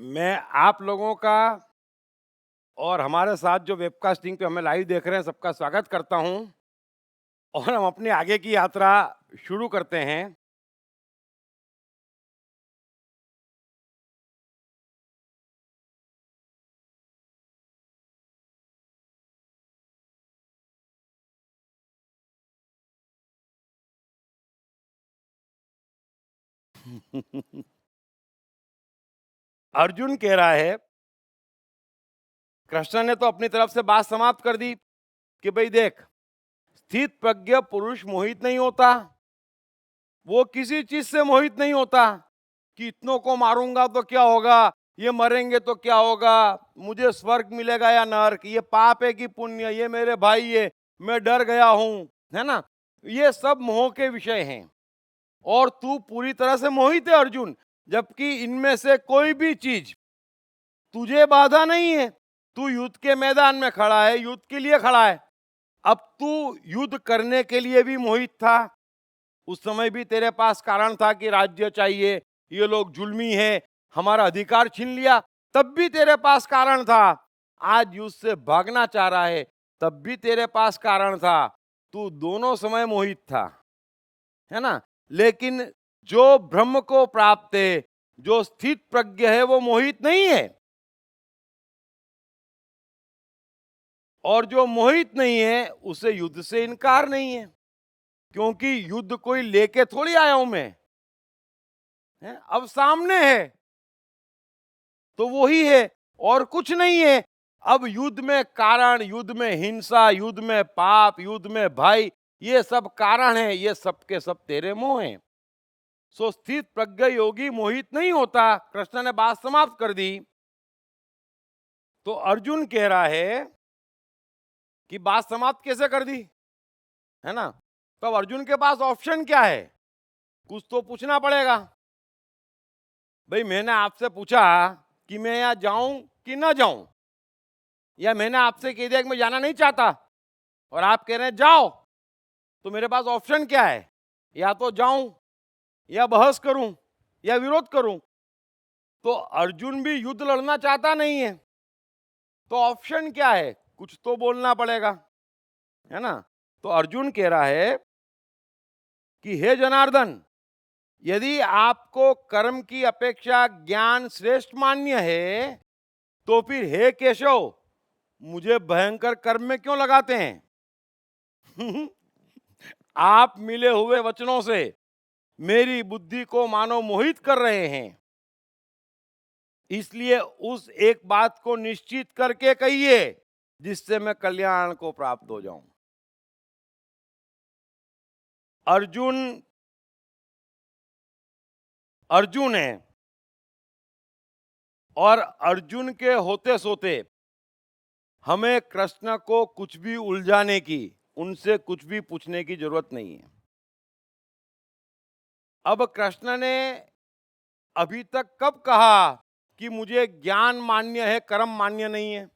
मैं आप लोगों का और हमारे साथ जो वेबकास्टिंग पे हमें लाइव देख रहे हैं सबका स्वागत करता हूं और हम अपनी आगे की यात्रा शुरू करते हैं। अर्जुन कह रहा है, कृष्ण ने तो अपनी तरफ से बात समाप्त कर दी कि भाई देख, स्थित प्रज्ञ पुरुष मोहित नहीं होता, वो किसी चीज से मोहित नहीं होता कि इतनों को मारूंगा तो क्या होगा, ये मरेंगे तो क्या होगा, मुझे स्वर्ग मिलेगा या नरक, ये पाप है कि पुण्य, ये मेरे भाई है, मैं डर गया हूं, है ना। ये सब मोह के विषय हैं और तू पूरी तरह से मोहित है अर्जुन, जबकि इनमें से कोई भी चीज तुझे बाधा नहीं है। तू युद्ध के मैदान में खड़ा है, युद्ध के लिए खड़ा है। अब तू युद्ध करने के लिए भी मोहित था, उस समय भी तेरे पास कारण था कि राज्य चाहिए, ये लोग जुल्मी है, हमारा अधिकार छीन लिया, तब भी तेरे पास कारण था। आज युद्ध से भागना चाह रहा है, तब भी तेरे पास कारण था। तू दोनों समय मोहित था, है ना। लेकिन जो ब्रह्म को प्राप्त है, जो स्थित प्रज्ञ है, वो मोहित नहीं है। और जो मोहित नहीं है उसे युद्ध से इनकार नहीं है, क्योंकि युद्ध कोई लेके थोड़ी आया हूं मैं, है? अब सामने है तो वो ही है और कुछ नहीं है। अब युद्ध में कारण, युद्ध में हिंसा, युद्ध में पाप, युद्ध में भय, ये सब कारण है, ये सब के सब तेरे मोह हैं। सो स्थित प्रज्ञ योगी मोहित नहीं होता। कृष्ण ने बात समाप्त कर दी। तो अर्जुन कह रहा है कि बात समाप्त कैसे कर दी, है ना। तो अब अर्जुन के पास ऑप्शन क्या है, कुछ तो पूछना पड़ेगा। भाई मैंने आपसे पूछा कि मैं यहां जाऊं कि ना जाऊं, या मैंने आपसे कह दिया कि मैं जाना नहीं चाहता और आप कह रहे हैं जाओ, तो मेरे पास ऑप्शन क्या है, या तो जाऊं, या बहस करूं, या विरोध करूं। तो अर्जुन भी युद्ध लड़ना चाहता नहीं है, तो ऑप्शन क्या है, कुछ तो बोलना पड़ेगा, है ना। तो अर्जुन कह रहा है कि हे जनार्दन, यदि आपको कर्म की अपेक्षा ज्ञान श्रेष्ठ मान्य है, तो फिर हे केशव, मुझे भयंकर कर्म में क्यों लगाते हैं। आप मिले हुए वचनों से मेरी बुद्धि को मानो मोहित कर रहे हैं, इसलिए उस एक बात को निश्चित करके कहिए जिससे मैं कल्याण को प्राप्त हो जाऊं। अर्जुन अर्जुन है और अर्जुन के होते सोते हमें कृष्ण को कुछ भी उलझाने की, उनसे कुछ भी पूछने की जरूरत नहीं है। अब कृष्ण ने अभी तक कब कहा कि मुझे ज्ञान मान्य है, कर्म मान्य नहीं है,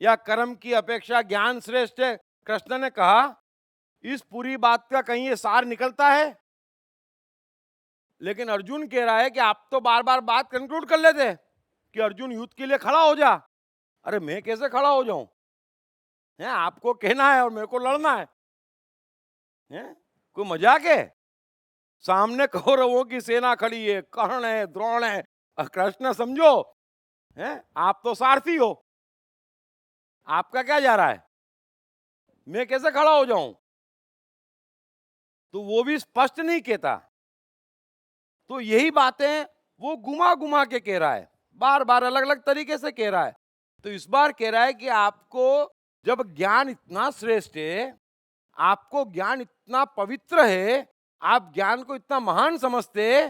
या कर्म की अपेक्षा ज्ञान श्रेष्ठ है। कृष्ण ने कहा, इस पूरी बात का कहीं ये सार निकलता है। लेकिन अर्जुन कह रहा है कि आप तो बार बार बात कंक्लूड कर लेते कि अर्जुन युद्ध के लिए खड़ा हो जा। अरे मैं कैसे खड़ा हो जाऊं, है आपको कहना है और मेरे को लड़ना है? कोई मजाक है? सामने कौरवों की सेना खड़ी है, कर्ण है, द्रोण है, और कृष्ण समझो, है आप तो सारथी हो, आपका क्या जा रहा है, मैं कैसे खड़ा हो जाऊं। तो वो भी स्पष्ट नहीं कहता। तो यही बातें वो घुमा घुमा के कह रहा है, बार बार अलग अलग तरीके से कह रहा है। तो इस बार कह रहा है कि आपको जब ज्ञान इतना श्रेष्ठ है, आपको ज्ञान इतना पवित्र है, आप ज्ञान को इतना महान समझते,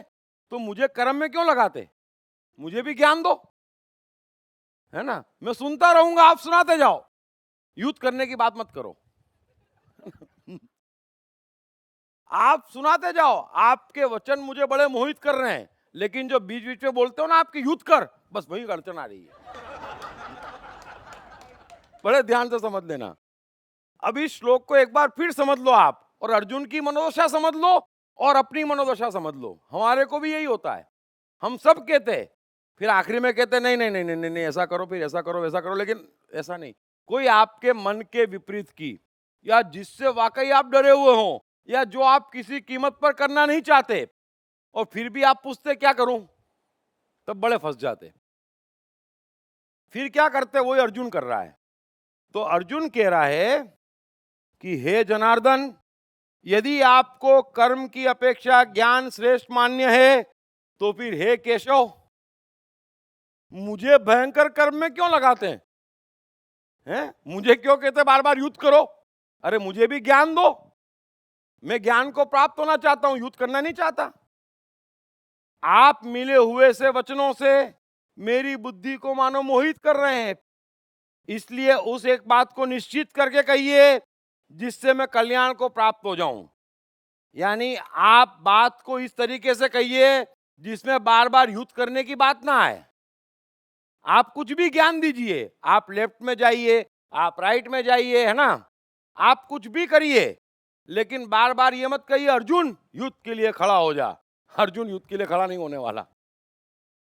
तो मुझे कर्म में क्यों लगाते, मुझे भी ज्ञान दो, है ना। मैं सुनता रहूंगा, आप सुनाते जाओ, युद्ध करने की बात मत करो। आप सुनाते जाओ, आपके वचन मुझे बड़े मोहित कर रहे हैं, लेकिन जो बीच बीच में बोलते हो ना आपकी युद्ध कर, बस वही अड़चन आ रही है। बड़े ध्यान से समझ लेना। अब इस श्लोक को एक बार फिर समझ लो आप, और अर्जुन की मनोदशा समझ लो और अपनी मनोदशा समझ लो। हमारे को भी यही होता है, हम सब कहते हैं फिर आखिरी में कहते नहीं नहीं नहीं नहीं नहीं नहीं, ऐसा करो, फिर ऐसा करो, वैसा करो, लेकिन ऐसा नहीं। कोई आपके मन के विपरीत की, या जिससे वाकई आप डरे हुए हो, या जो आप किसी कीमत पर करना नहीं चाहते, और फिर भी आप पूछते क्या करूं, तब बड़े फंस जाते। फिर क्या करते, वही अर्जुन कर रहा है। तो अर्जुन कह रहा है कि हे जनार्दन, यदि आपको कर्म की अपेक्षा ज्ञान श्रेष्ठ मान्य है, तो फिर हे केशव, मुझे भयंकर कर्म में क्यों लगाते हैं? मुझे क्यों कहते बार बार युद्ध करो? अरे मुझे भी ज्ञान दो, मैं ज्ञान को प्राप्त होना चाहता हूं, युद्ध करना नहीं चाहता। आप मिले हुए से वचनों से मेरी बुद्धि को मानो मोहित कर रहे हैं, इसलिए उस एक बात को निश्चित करके कहिए जिससे मैं कल्याण को प्राप्त हो जाऊं। यानी आप बात को इस तरीके से कहिए जिसमें बार बार युद्ध करने की बात ना आए। आप कुछ भी ज्ञान दीजिए, आप लेफ्ट में जाइए, आप राइट में जाइए, है ना, आप कुछ भी करिए, लेकिन बार बार ये मत कहिए अर्जुन युद्ध के लिए खड़ा हो जा। अर्जुन युद्ध के लिए खड़ा नहीं होने वाला।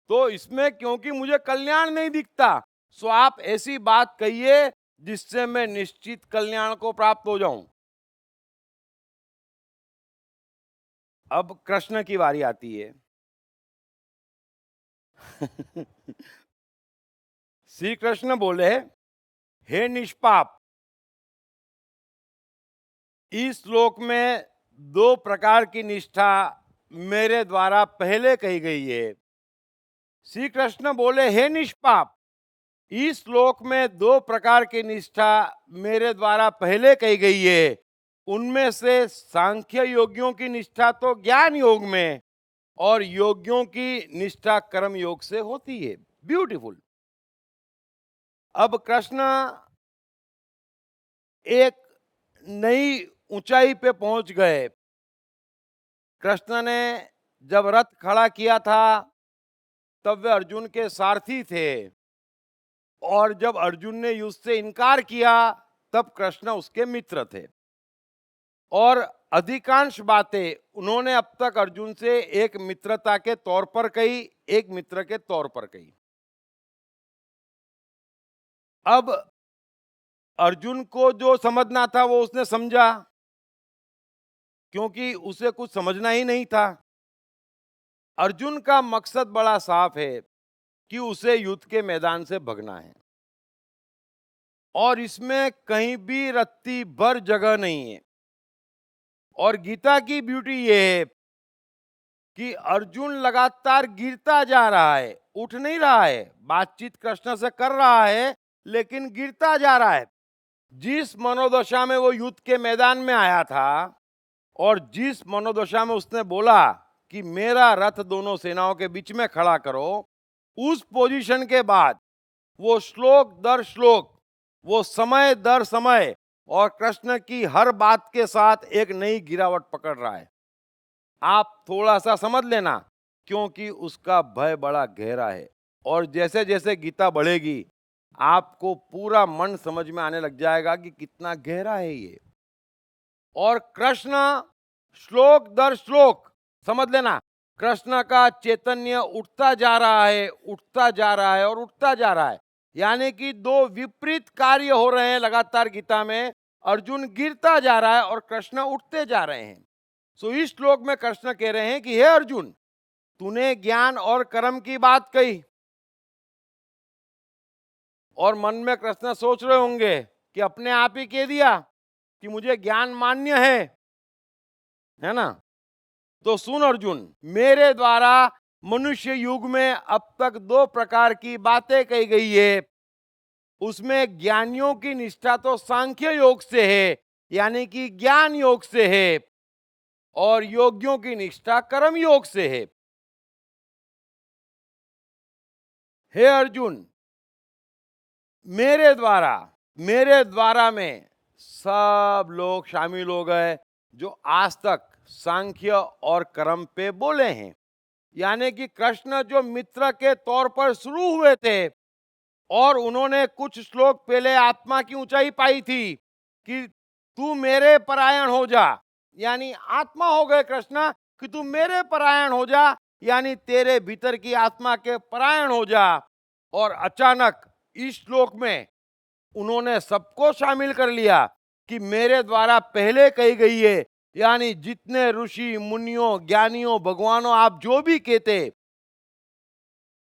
तो इसमें क्योंकि मुझे कल्याण नहीं दिखता, सो आप ऐसी बात कहिए जिससे मैं निश्चित कल्याण को प्राप्त हो जाऊं। अब कृष्ण की बारी आती है। श्री कृष्ण बोले, हे निष्पाप, इस श्लोक में दो प्रकार की निष्ठा मेरे द्वारा पहले कही गई है। श्री कृष्ण बोले, हे निष्पाप, इस श्लोक में दो प्रकार की निष्ठा मेरे द्वारा पहले कही गई है। उनमें से सांख्य योगियों की निष्ठा तो ज्ञान योग में, और योगियों की निष्ठा कर्म योग से होती है। ब्यूटीफुल। अब कृष्ण एक नई ऊंचाई पे पहुंच गए। कृष्ण ने जब रथ खड़ा किया था तब वे अर्जुन के सारथी थे, और जब अर्जुन ने युद्ध से इनकार किया तब कृष्ण उसके मित्र थे। और अधिकांश बातें उन्होंने अब तक अर्जुन से एक मित्रता के तौर पर कही, एक मित्र के तौर पर कही। अब अर्जुन को जो समझना था वो उसने समझा, क्योंकि उसे कुछ समझना ही नहीं था। अर्जुन का मकसद बड़ा साफ है कि उसे युद्ध के मैदान से भगना है, और इसमें कहीं भी रत्ती भर जगह नहीं है। और गीता की ब्यूटी ये है कि अर्जुन लगातार गिरता जा रहा है, उठ नहीं रहा है। बातचीत कृष्ण से कर रहा है लेकिन गिरता जा रहा है। जिस मनोदशा में वो युद्ध के मैदान में आया था, और जिस मनोदशा में उसने बोला कि मेरा रथ दोनों सेनाओं के बीच में खड़ा करो, उस पोजीशन के बाद वो श्लोक दर श्लोक, वो समय दर समय, और कृष्ण की हर बात के साथ एक नई गिरावट पकड़ रहा है। आप थोड़ा सा समझ लेना, क्योंकि उसका भय बड़ा गहरा है। और जैसे जैसे गीता बढ़ेगी आपको पूरा मन समझ में आने लग जाएगा कि कितना गहरा है ये। और कृष्ण श्लोक दर श्लोक, समझ लेना, कृष्ण का चैतन्य उठता जा रहा है, उठता जा रहा है और उठता जा रहा है। यानी कि दो विपरीत कार्य हो रहे हैं लगातार गीता में। अर्जुन गिरता जा रहा है और कृष्ण उठते जा रहे हैं। सो इस श्लोक में कृष्ण कह रहे हैं कि हे अर्जुन, तूने ज्ञान और कर्म की बात कही, और मन में कृष्ण सोच रहे होंगे कि अपने आप ही कह दिया कि मुझे ज्ञान मान्य है ना। तो सुन अर्जुन, मेरे द्वारा मनुष्य युग में अब तक दो प्रकार की बातें कही गई है। उसमें ज्ञानियों की निष्ठा तो सांख्य योग से है, यानी कि ज्ञान योग से है, और योगियों की निष्ठा कर्म योग से है। हे अर्जुन, मेरे द्वारा में सब लोग शामिल हो गए जो आज तक सांख्य और कर्म पे बोले हैं। यानी कि कृष्ण जो मित्र के तौर पर शुरू हुए थे, और उन्होंने कुछ श्लोक पहले आत्मा की ऊंचाई पाई थी कि तू मेरे परायण हो जा, यानी आत्मा हो गए कृष्ण कि तू मेरे परायण हो जा, यानी तेरे भीतर की आत्मा के परायण हो जा। और अचानक इस श्लोक में उन्होंने सबको शामिल कर लिया कि मेरे द्वारा पहले कही गई है, यानी जितने ऋषि मुनियों ज्ञानियों भगवानों आप जो भी कहते,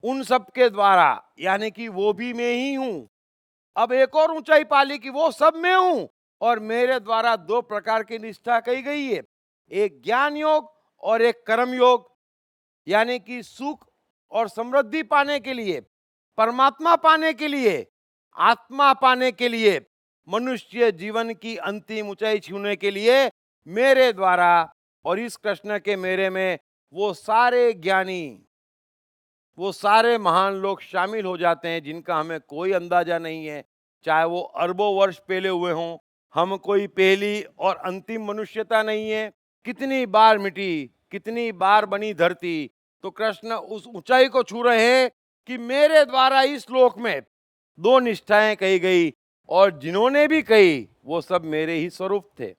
उन सब के द्वारा, यानी कि वो भी मैं ही हूं। अब एक और ऊंचाई पाली कि वो सब मैं हूं और मेरे द्वारा दो प्रकार की निष्ठा कही गई है, एक ज्ञान योग और एक कर्म योग। यानी कि सुख और समृद्धि पाने के लिए, परमात्मा पाने के लिए, आत्मा पाने के लिए, मनुष्य जीवन की अंतिम ऊंचाई छूने के लिए मेरे द्वारा और इस कृष्ण के मेरे में वो सारे ज्ञानी, वो सारे महान लोग शामिल हो जाते हैं जिनका हमें कोई अंदाजा नहीं है, चाहे वो अरबों वर्ष पहले हुए हों। हम कोई पहली और अंतिम मनुष्यता नहीं है। कितनी बार मिटी, कितनी बार बनी धरती, तो कृष्ण उस ऊंचाई को छू रहे हैं कि मेरे द्वारा इस श्लोक में दो निष्ठाएं कही गई और जिन्होंने भी कही वो सब मेरे ही स्वरूप थे।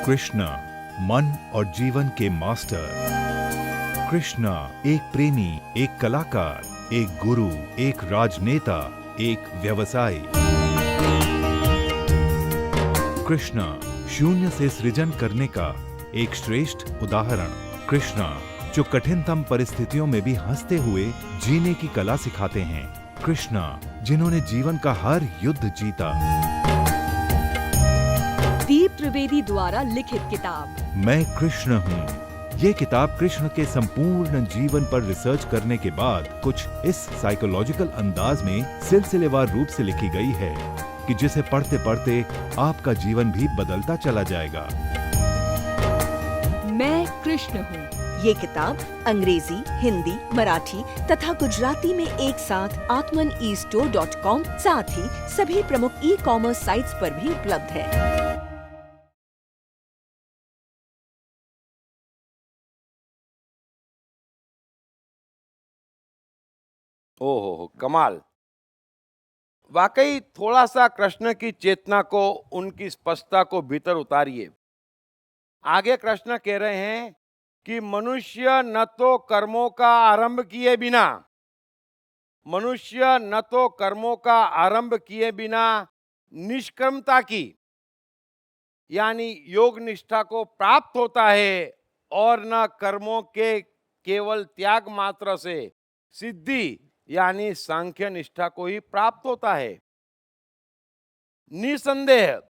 कृष्ण मन और जीवन के मास्टर। कृष्ण एक प्रेमी, एक कलाकार, एक गुरु, एक राजनेता, एक व्यवसायी। कृष्ण शून्य से सृजन करने का एक श्रेष्ठ उदाहरण। कृष्ण जो कठिनतम परिस्थितियों में भी हंसते हुए जीने की कला सिखाते हैं। कृष्ण जिन्होंने जीवन का हर युद्ध जीता। दीप त्रिवेदी द्वारा लिखित किताब मैं कृष्ण हूँ। ये किताब कृष्ण के संपूर्ण जीवन पर रिसर्च करने के बाद कुछ इस साइकोलॉजिकल अंदाज में सिलसिलेवार रूप से लिखी गई है कि जिसे पढ़ते पढ़ते आपका जीवन भी बदलता चला जाएगा। मैं कृष्ण हूँ। ये किताब अंग्रेजी, हिंदी, मराठी तथा गुजराती में एक साथ atmanestore.com साथ ही सभी प्रमुख ई-कॉमर्स साइट्स पर भी उपलब्ध है। ओहो कमाल। वाकई थोड़ा सा कृष्ण की चेतना को, उनकी स्पष्टता को भीतर उतारिए। आगे कृष्ण कह रहे हैं कि मनुष्य न तो कर्मों का आरंभ किए बिना, मनुष्य न तो कर्मों का आरंभ किए बिना निष्कर्मता की, यानी योग निष्ठा को प्राप्त होता है और न कर्मों के केवल त्याग मात्र से सिद्धि यानी सांख्य निष्ठा को ही प्राप्त होता है। निसंदेह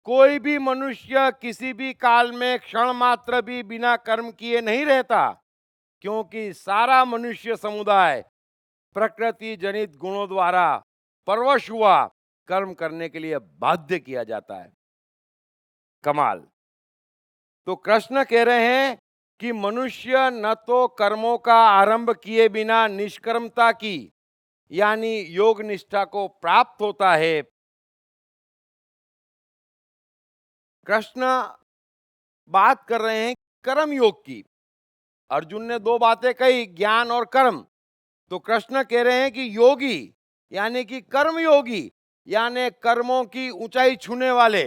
कोई भी मनुष्य किसी भी काल में क्षण मात्र भी बिना कर्म किए नहीं रहता, क्योंकि सारा मनुष्य समुदाय प्रकृति जनित गुणों द्वारा परवश हुआ कर्म करने के लिए बाध्य किया जाता है। कमाल। तो कृष्ण कह रहे हैं कि मनुष्य न तो कर्मों का आरंभ किए बिना निष्कर्मता की यानी योग निष्ठा को प्राप्त होता है। कृष्ण बात कर रहे हैं कर्म योग की। अर्जुन ने दो बातें कही, ज्ञान और कर्म। तो कृष्ण कह रहे हैं कि योगी यानी कि कर्म योगी यानी कर्मों की ऊंचाई छूने वाले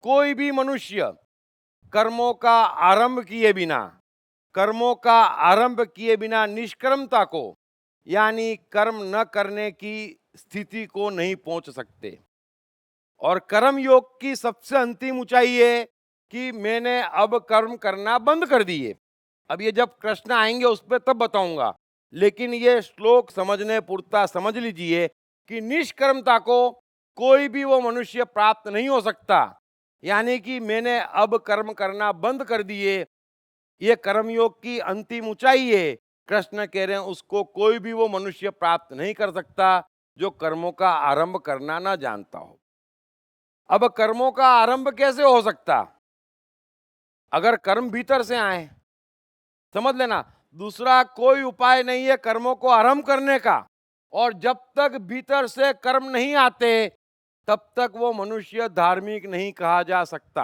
कोई भी मनुष्य कर्मों का आरंभ किए बिना, कर्मों का आरंभ किए बिना निष्कर्मता को यानी कर्म न करने की स्थिति को नहीं पहुंच सकते। और कर्म योग की सबसे अंतिम ऊंचाई है कि मैंने अब कर्म करना बंद कर दिए। अब ये जब कृष्ण आएंगे उस पर तब बताऊंगा, लेकिन ये श्लोक समझने पुरता समझ लीजिए कि निष्कर्मता को कोई भी वो मनुष्य प्राप्त नहीं हो सकता। यानी कि मैंने अब कर्म करना बंद कर दिए, ये कर्मयोग की अंतिम ऊंचाई है। कृष्ण कह रहे हैं उसको कोई भी वो मनुष्य प्राप्त नहीं कर सकता जो कर्मों का आरंभ करना ना जानता हो। अब कर्मों का आरंभ कैसे हो सकता? अगर कर्म भीतर से आए, समझ लेना दूसरा कोई उपाय नहीं है कर्मों को आरंभ करने का। और जब तक भीतर से कर्म नहीं आते तब तक वो मनुष्य धार्मिक नहीं कहा जा सकता।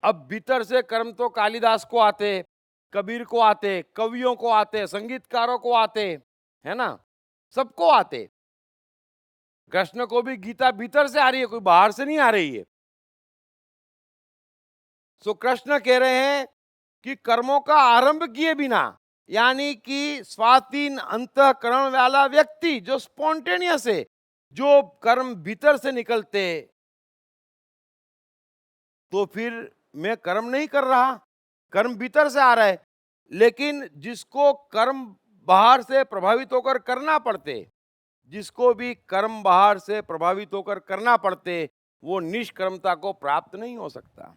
अब भीतर से कर्म तो कालिदास को आते, कबीर को आते, कवियों को आते, संगीतकारों को आते, है ना, सबको आते। कृष्ण को भी गीता भीतर से आ रही है, कोई बाहर से नहीं आ रही है। सो कृष्ण कह रहे हैं कि कर्मों का आरंभ किए बिना, यानी कि स्वाधीन अंतःकरण वाला व्यक्ति जो स्पॉन्टेनियस है, जो कर्म भीतर से निकलते, तो फिर मैं कर्म नहीं कर रहा, कर्म भीतर से आ रहा है। लेकिन जिसको कर्म बाहर से प्रभावित होकर करना पड़ते, जिसको भी कर्म बाहर से प्रभावित होकर करना पड़ते, वो निष्कर्मता को प्राप्त नहीं हो सकता।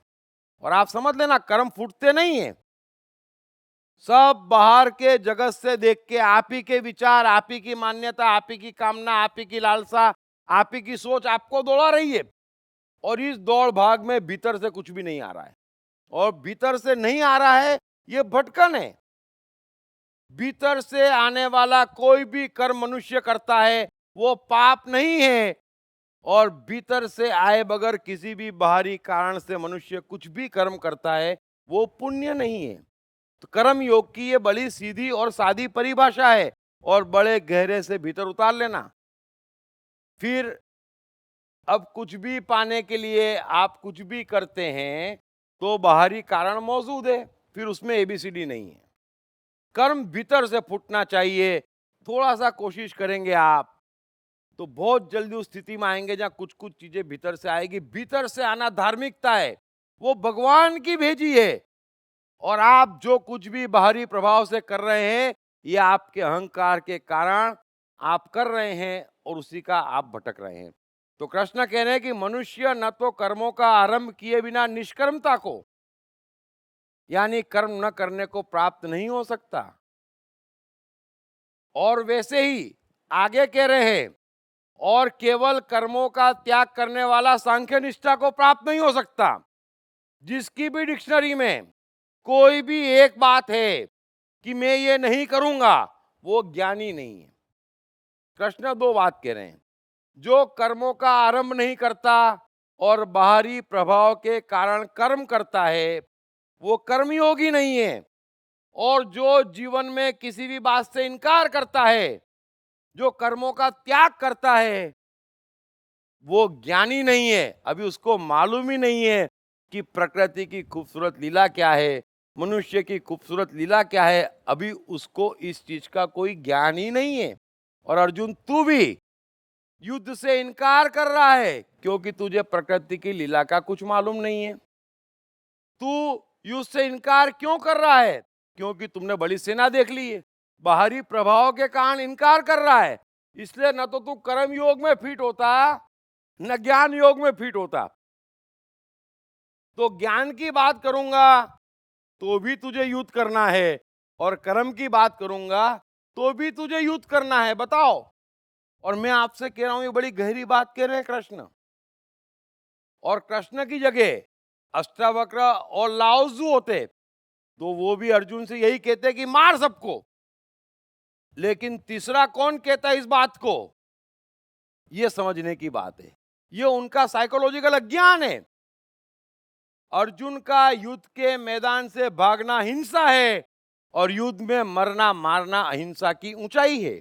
और आप समझ लेना, कर्म फूटते नहीं है, सब बाहर के जगत से देख के आप ही के विचार, आप ही की मान्यता, आप ही की कामना, आप ही की लालसा, आप ही की सोच आपको दौड़ा रही है। और इस दौड़ भाग में भीतर से कुछ भी नहीं आ रहा है, और भीतर से नहीं आ रहा है, ये भटकन है। भीतर से आने वाला कोई भी कर्म मनुष्य करता है वो पाप नहीं है, और भीतर से आए बगैर किसी भी बाहरी कारण से मनुष्य कुछ भी कर्म करता है वो पुण्य नहीं है। तो कर्म योग की ये बड़ी सीधी और सादी परिभाषा है, और बड़े गहरे से भीतर उतार लेना। फिर अब कुछ भी पाने के लिए आप कुछ भी करते हैं तो बाहरी कारण मौजूद है, फिर उसमें एबीसीडी नहीं है। कर्म भीतर से फूटना चाहिए। थोड़ा सा कोशिश करेंगे आप तो बहुत जल्दी उस स्थिति में आएंगे जहां कुछ कुछ चीजें भीतर से आएगी। भीतर से आना धार्मिकता है, वो भगवान की भेजी है। और आप जो कुछ भी बाहरी प्रभाव से कर रहे हैं, ये आपके अहंकार के कारण आप कर रहे हैं, और उसी का आप भटक रहे हैं। तो कृष्ण कह रहे हैं कि मनुष्य न तो कर्मों का आरंभ किए बिना निष्कर्मता को, यानी कर्म न करने को प्राप्त नहीं हो सकता। और वैसे ही आगे कह रहे हैं, और केवल कर्मों का त्याग करने वाला सांख्य निष्ठा को प्राप्त नहीं हो सकता। जिसकी भी डिक्शनरी में कोई भी एक बात है कि मैं ये नहीं करूंगा, वो ज्ञानी नहीं है। कृष्ण दो बात कह रहे हैं, जो कर्मों का आरंभ नहीं करता और बाहरी प्रभाव के कारण कर्म करता है वो कर्मयोगी नहीं है। और जो जीवन में किसी भी बात से इनकार करता है, जो कर्मों का त्याग करता है, वो ज्ञानी नहीं है। अभी उसको मालूम ही नहीं है कि प्रकृति की खूबसूरत लीला क्या है, मनुष्य की खूबसूरत लीला क्या है। अभी उसको इस चीज का कोई ज्ञान ही नहीं है। और अर्जुन, तू भी युद्ध से इनकार कर रहा है क्योंकि तुझे प्रकृति की लीला का कुछ मालूम नहीं है। तू युद्ध से इनकार क्यों कर रहा है? क्योंकि तुमने बड़ी सेना देख ली है। बाहरी प्रभाव के कारण इनकार कर रहा है, इसलिए न तो तू कर्म योग में फिट होता न ज्ञान योग में फिट होता। तो ज्ञान की बात करूंगा तो भी तुझे युद्ध करना है, और कर्म की बात करूंगा तो भी तुझे युद्ध करना है। बताओ। और मैं आपसे कह रहा हूं, ये बड़ी गहरी बात कह रहे हैं कृष्ण। और कृष्ण की जगह अष्टावक्र और लाओजू होते तो वो भी अर्जुन से यही कहते कि मार सबको। लेकिन तीसरा कौन कहता है इस बात को? ये समझने की बात है, ये उनका साइकोलॉजिकल अज्ञान है। अर्जुन का युद्ध के मैदान से भागना हिंसा है, और युद्ध में मरना मारना अहिंसा की ऊंचाई है।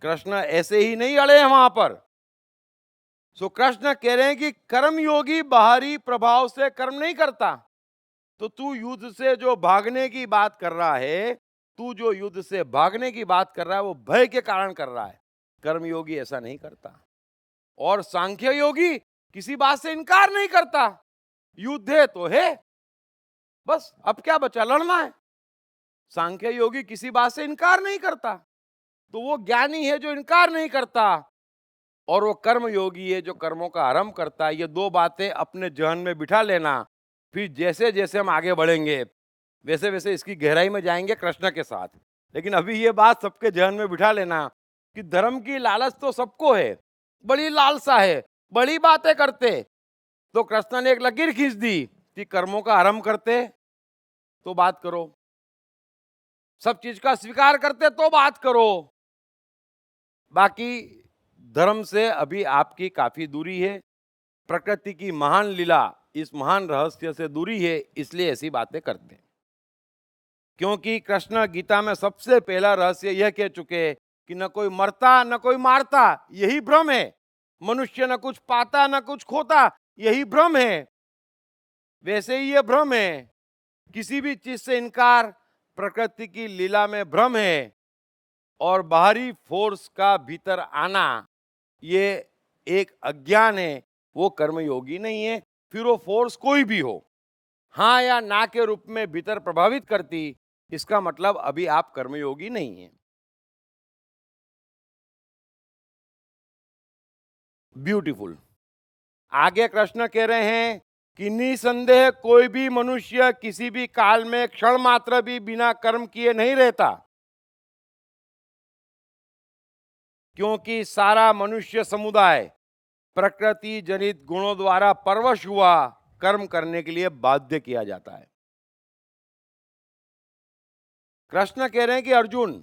कृष्ण ऐसे ही नहीं अड़े हैं वहां पर। सो कृष्ण कह रहे हैं कि कर्मयोगी बाहरी प्रभाव से कर्म नहीं करता। तो तू युद्ध से जो भागने की बात कर रहा है, तू जो युद्ध से भागने की बात कर रहा है वो भय के कारण कर रहा है। कर्मयोगी ऐसा नहीं करता। और सांख्य योगी किसी बात से इनकार नहीं करता। युद्ध है तो है, बस अब क्या बचा, लड़ना है। सांख्य योगी किसी बात से इनकार नहीं करता, तो वो ज्ञानी है जो इनकार नहीं करता। और वो कर्म योगी है जो कर्मों का आरंभ करता है। ये दो बातें अपने जहन में बिठा लेना। फिर जैसे जैसे हम आगे बढ़ेंगे वैसे वैसे इसकी गहराई में जाएंगे कृष्ण के साथ। लेकिन अभी ये बात सबके जहन में बिठा लेना कि धर्म की लालच तो सबको है, बड़ी लालसा है, बड़ी बातें करते। तो कृष्ण ने एक लकीर खींच दी कि कर्मों का आरंभ करते तो बात करो, सब चीज का स्वीकार करते तो बात करो। बाकी धर्म से अभी आपकी काफी दूरी है। प्रकृति की महान लीला, इस महान रहस्य से दूरी है, इसलिए ऐसी बातें करते हैं। क्योंकि कृष्ण गीता में सबसे पहला रहस्य यह कह चुके कि न कोई मरता न कोई मारता, यही भ्रम है। मनुष्य न कुछ पाता न कुछ खोता, यही भ्रम है। वैसे ही यह भ्रम है, किसी भी चीज से इनकार प्रकृति की लीला में भ्रम है। और बाहरी फोर्स का भीतर आना ये एक अज्ञान है, वो कर्मयोगी नहीं है। फिर वो फोर्स कोई भी हो, हाँ या ना के रूप में भीतर प्रभावित करती, इसका मतलब अभी आप कर्मयोगी नहीं है। ब्यूटीफुल। आगे कृष्ण कह रहे हैं कि निसंदेह कोई भी मनुष्य किसी भी काल में क्षण मात्र भी बिना कर्म किए नहीं रहता, क्योंकि सारा मनुष्य समुदाय प्रकृति जनित गुणों द्वारा परवश हुआ कर्म करने के लिए बाध्य किया जाता है। कृष्ण कह रहे हैं कि अर्जुन,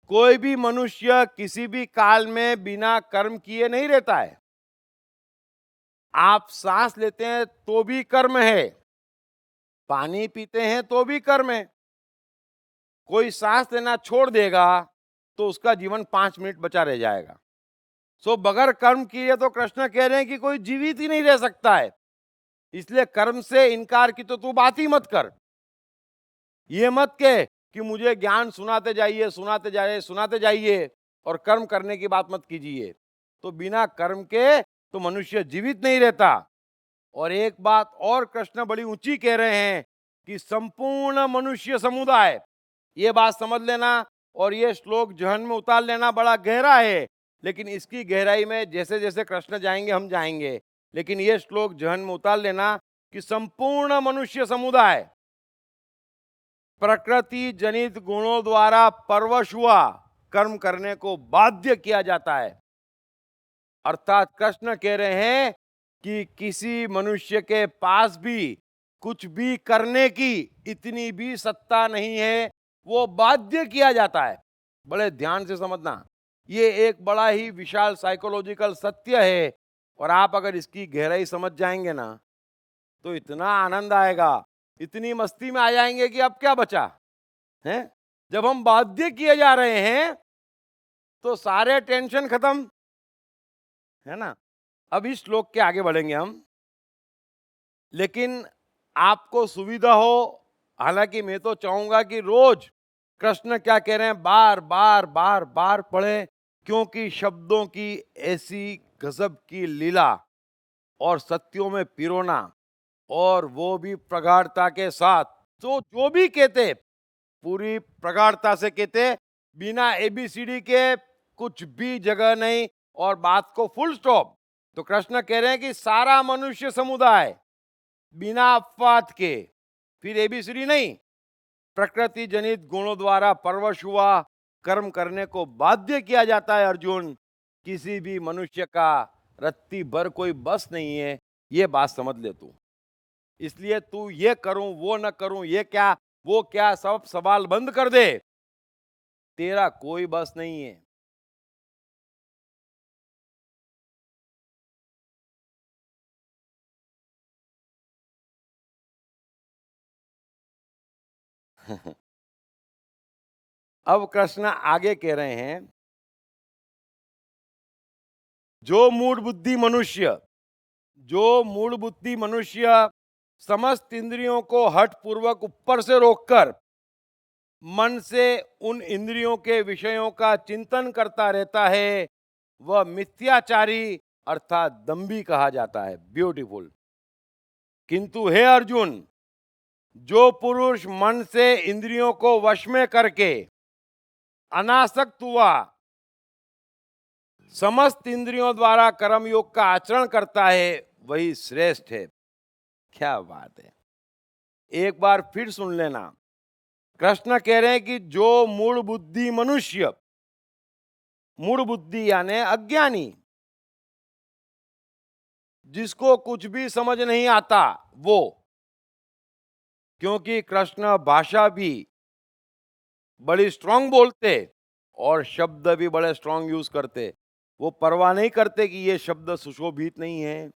कोई भी मनुष्य किसी भी काल में बिना कर्म किए नहीं रहता है। आप सांस लेते हैं तो भी कर्म है, पानी पीते हैं तो भी कर्म है। कोई सांस लेना छोड़ देगा तो उसका जीवन 5 मिनट बचा रह जाएगा। सो बगैर कर्म किए तो कृष्ण कह रहे हैं कि कोई जीवित ही नहीं रह सकता है। इसलिए कर्म से इनकार की तो तू बात ही मत कर। ये मत कह कि मुझे ज्ञान सुनाते जाइए सुनाते जाइए सुनाते जाइए और कर्म करने की बात मत कीजिए। तो बिना कर्म के तो मनुष्य जीवित नहीं रहता। और एक बात और कृष्ण बड़ी ऊंची कह रहे हैं कि संपूर्ण मनुष्य समुदाय, ये बात समझ लेना और ये श्लोक जहन में उतार लेना, बड़ा गहरा है। लेकिन इसकी गहराई में जैसे जैसे कृष्ण जाएंगे हम जाएंगे। लेकिन ये श्लोक जहन में उतार लेना कि संपूर्ण मनुष्य समुदाय प्रकृति जनित गुणों द्वारा परवश हुआ कर्म करने को बाध्य किया जाता है। अर्थात कृष्ण कह रहे हैं कि किसी मनुष्य के पास भी कुछ भी करने की इतनी भी सत्ता नहीं है, वो बाध्य किया जाता है। बड़े ध्यान से समझना, ये एक बड़ा ही विशाल साइकोलॉजिकल सत्य है। और आप अगर इसकी गहराई समझ जाएंगे ना तो इतना आनंद आएगा, इतनी मस्ती में आ जाएंगे कि अब क्या बचा है। जब हम बाध्य किए जा रहे हैं तो सारे टेंशन खत्म है ना। अब इस श्लोक के आगे बढ़ेंगे हम, लेकिन आपको सुविधा हो, हालांकि मैं तो चाहूंगा कि रोज कृष्ण क्या कह रहे हैं बार बार बार बार पढ़ें, क्योंकि शब्दों की ऐसी गजब की लीला और सत्यों में पिरोना, और वो भी प्रगाढ़ता के साथ। तो जो भी कहते पूरी प्रगाढ़ता से कहते, बिना एबीसीडी के कुछ भी जगह नहीं और बात को फुल स्टॉप। तो कृष्ण कह रहे हैं कि सारा मनुष्य समुदाय बिना अपवाद के, फिर एबीसीडी नहीं, प्रकृति जनित गुणों द्वारा परवश हुआ कर्म करने को बाध्य किया जाता है। अर्जुन, किसी भी मनुष्य का रत्ती भर कोई बस नहीं है, ये बात समझ ले तू। इसलिए तू ये करूं वो न करूं, ये क्या वो क्या, सब सवाल बंद कर दे। तेरा कोई बस नहीं है। अब कृष्ण आगे कह रहे हैं, जो मूढ़ बुद्धि मनुष्य समस्त इंद्रियों को हठ पूर्वक ऊपर से रोककर मन से उन इंद्रियों के विषयों का चिंतन करता रहता है, वह मिथ्याचारी अर्थात दंभी कहा जाता है। ब्यूटीफुल। किंतु हे अर्जुन, जो पुरुष मन से इंद्रियों को वश में करके अनासक्त हुआ समस्त इंद्रियों द्वारा कर्म योग का आचरण करता है, वही श्रेष्ठ है। क्या बात है। एक बार फिर सुन लेना, कृष्ण कह रहे हैं कि जो मूढ़ बुद्धि मनुष्य, मूढ़ बुद्धि यानी अज्ञानी, जिसको कुछ भी समझ नहीं आता वो, क्योंकि कृष्ण भाषा भी बड़ी स्ट्रांग बोलते और शब्द भी बड़े स्ट्रांग यूज करते। वो परवाह नहीं करते कि ये शब्द सुशोभित नहीं है,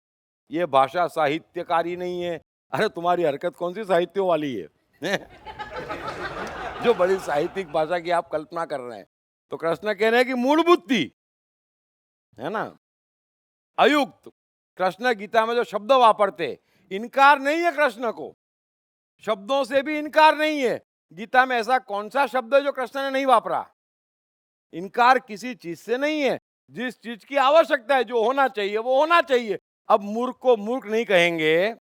ये भाषा साहित्यकारी नहीं है। अरे तुम्हारी हरकत कौन सी साहित्यों वाली है, जो बड़ी साहित्यिक भाषा की आप कल्पना कर रहे हैं। तो कृष्ण कह रहे हैं कि मूढ़ बुद्धि, है ना, अयुक्त। कृष्ण गीता में जो शब्द वापरते, इनकार नहीं है कृष्ण को, शब्दों से भी इनकार नहीं है। गीता में ऐसा कौन सा शब्द है जो कृष्ण ने नहीं वापरा? इनकार किसी चीज से नहीं है। जिस चीज की आवश्यकता है, जो होना चाहिए वो होना चाहिए। अब मूर्ख को मूर्ख नहीं कहेंगे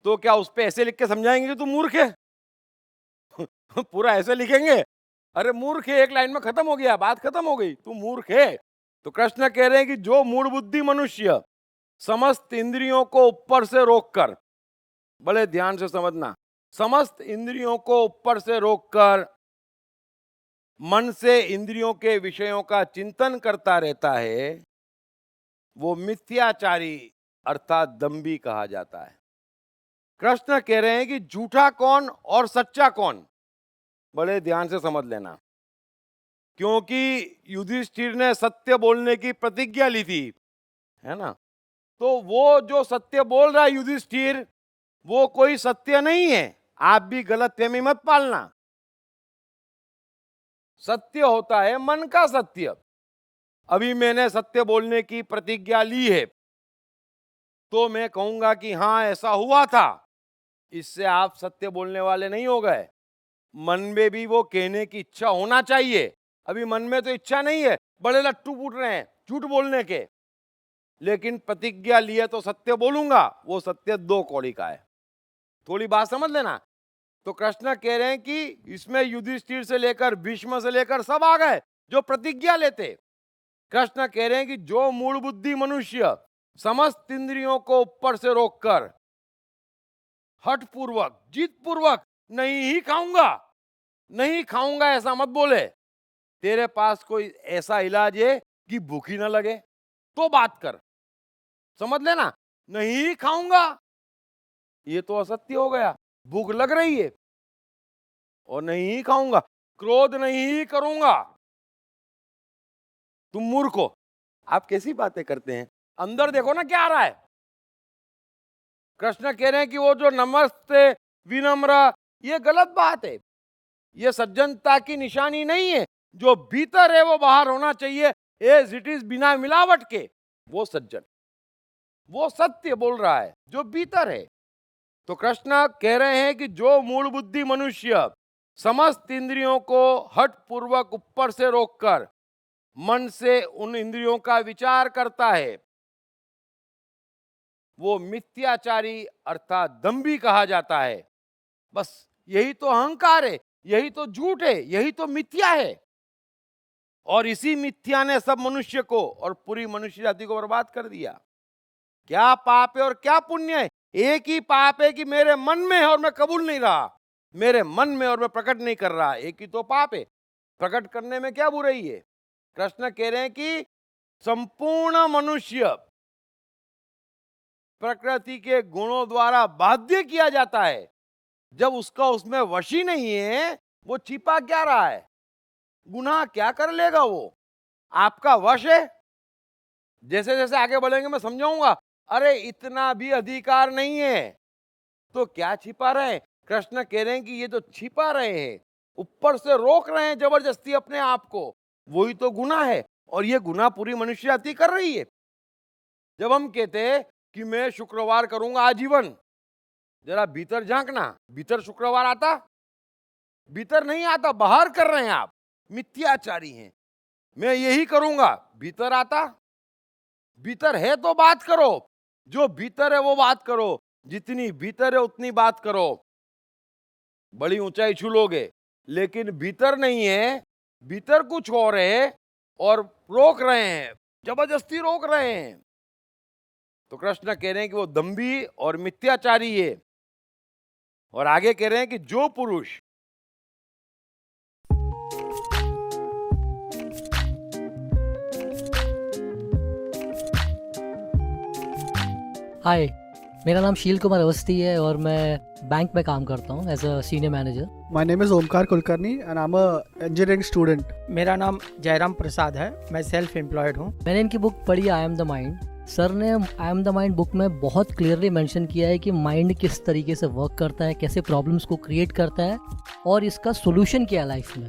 तो क्या उस पे ऐसे लिख के समझाएंगे कि तू मूर्ख है? पूरा ऐसे लिखेंगे, अरे मूर्ख है, एक लाइन में खत्म हो गया, बात खत्म हो गई, तू मूर्ख है। तो कृष्ण कह रहे हैं कि जो मूढ़ बुद्धि मनुष्य समस्त इंद्रियों को ऊपर से रोककर, बड़े ध्यान से समझना, समस्त इंद्रियों को ऊपर से रोककर मन से इंद्रियों के विषयों का चिंतन करता रहता है, वो मिथ्याचारी अर्थात दंभी कहा जाता है। कृष्ण कह रहे हैं कि झूठा कौन और सच्चा कौन, बड़े ध्यान से समझ लेना। क्योंकि युधिष्ठिर ने सत्य बोलने की प्रतिज्ञा ली थी, है ना, तो वो जो सत्य बोल रहा है युधिष्ठिर, वो कोई सत्य नहीं है। आप भी गलतफहमी मत पालना। सत्य होता है मन का सत्य। अभी मैंने सत्य बोलने की प्रतिज्ञा ली है तो मैं कहूंगा कि हाँ ऐसा हुआ था, इससे आप सत्य बोलने वाले नहीं हो गए। मन में भी वो कहने की इच्छा होना चाहिए। अभी मन में तो इच्छा नहीं है, बड़े लट्टू फूट रहे हैं झूठ बोलने के, लेकिन प्रतिज्ञा लिए तो सत्य बोलूंगा, वो सत्य दो कौड़ी का है। थोड़ी बात समझ लेना। तो कृष्ण कह रहे हैं कि इसमें युधिष्ठिर से लेकर भीष्म से लेकर सब आ गए जो प्रतिज्ञा लेते। कृष्ण कह रहे हैं कि जो मूढ़ बुद्धि मनुष्य समस्त इंद्रियों को ऊपर से रोककर हठ पूर्वक, जीत पूर्वक, नहीं ही खाऊंगा, नहीं खाऊंगा ऐसा मत बोले। तेरे पास कोई ऐसा इलाज है कि भूखी ना लगे तो बात कर, समझ लेना। नहीं खाऊंगा ये तो असत्य हो गया। भूख लग रही है और नहीं खाऊंगा, क्रोध नहीं करूंगा, तुम मूर्ख हो। आप कैसी बातें करते हैं? अंदर देखो ना क्या आ रहा है। कृष्ण कह रहे हैं कि वो जो नमस्ते विनम्र, ये गलत बात है, ये सज्जनता की निशानी नहीं है। जो भीतर है वो बाहर होना चाहिए, एज इट इज, बिना मिलावट के। वो सज्जन, वो सत्य बोल रहा है जो भीतर है। तो कृष्ण कह रहे हैं कि जो मूढ़ बुद्धि मनुष्य समस्त इंद्रियों को हठ पूर्वक ऊपर से रोककर मन से उन इंद्रियों का विचार करता है, वो मिथ्याचारी अर्थात दंभी कहा जाता है। बस यही तो अहंकार है, यही तो झूठ है, यही तो मिथ्या है। और इसी मिथ्या ने सब मनुष्य को और पूरी मनुष्य जाति को बर्बाद कर दिया। क्या पाप है और क्या पुण्य है? एक ही पाप है कि मेरे मन में है और मैं कबूल नहीं रहा, मेरे मन में और मैं प्रकट नहीं कर रहा, एक ही तो पाप है। प्रकट करने में क्या बुराई है? कृष्ण कह रहे हैं कि संपूर्ण मनुष्य प्रकृति के गुणों द्वारा बाध्य किया जाता है। जब उसका उसमें वश ही नहीं है, वो छिपा क्या रहा है? गुनाह क्या कर लेगा वो? आपका वश है। जैसे जैसे आगे बढ़ेंगे मैं समझाऊंगा, अरे इतना भी अधिकार नहीं है तो क्या छिपा रहे हैं? कृष्ण कह रहे हैं कि ये जो छिपा रहे हैं, ऊपर से रोक रहे हैं जबरदस्ती अपने आप को, वही तो गुनाह है। और ये गुनाह पूरी मनुष्य जाति कर रही है। जब हम कहते हैं कि मैं शुक्रवार करूंगा आजीवन, जरा भीतर झांकना, भीतर शुक्रवार आता? भीतर नहीं आता, बाहर कर रहे हैं आप, मिथ्याचारी हैं। मैं यही करूंगा, भीतर आता? भीतर है तो बात करो, जो भीतर है वो बात करो, जितनी भीतर है उतनी बात करो, बड़ी ऊंचाई छू लोगे। लेकिन भीतर नहीं है, भीतर कुछ और है और रोक रहे हैं, जबरदस्ती रोक रहे हैं। तो कृष्ण कह रहे हैं कि वो दंभी और मिथ्याचारी है। और आगे कह रहे हैं कि जो पुरुष हाय, मेरा नाम शील कुमार अवस्थी है और मैं बैंक में काम करता हूँ as a senior manager. My name is Omkar Kulkarni and I'm a engineering student. मेरा नाम जयराम प्रसाद है, मैं सेल्फ एम्प्लॉयड हूँ। मैंने इनकी बुक पढ़ी I am the mind. Sir ने I am the mind book में बहुत क्लियरली मेंशन किया है कि माइंड किस तरीके से वर्क करता है, कैसे प्रॉब्लम्स को क्रिएट करता है और इसका सोल्यूशन क्या है लाइफ में।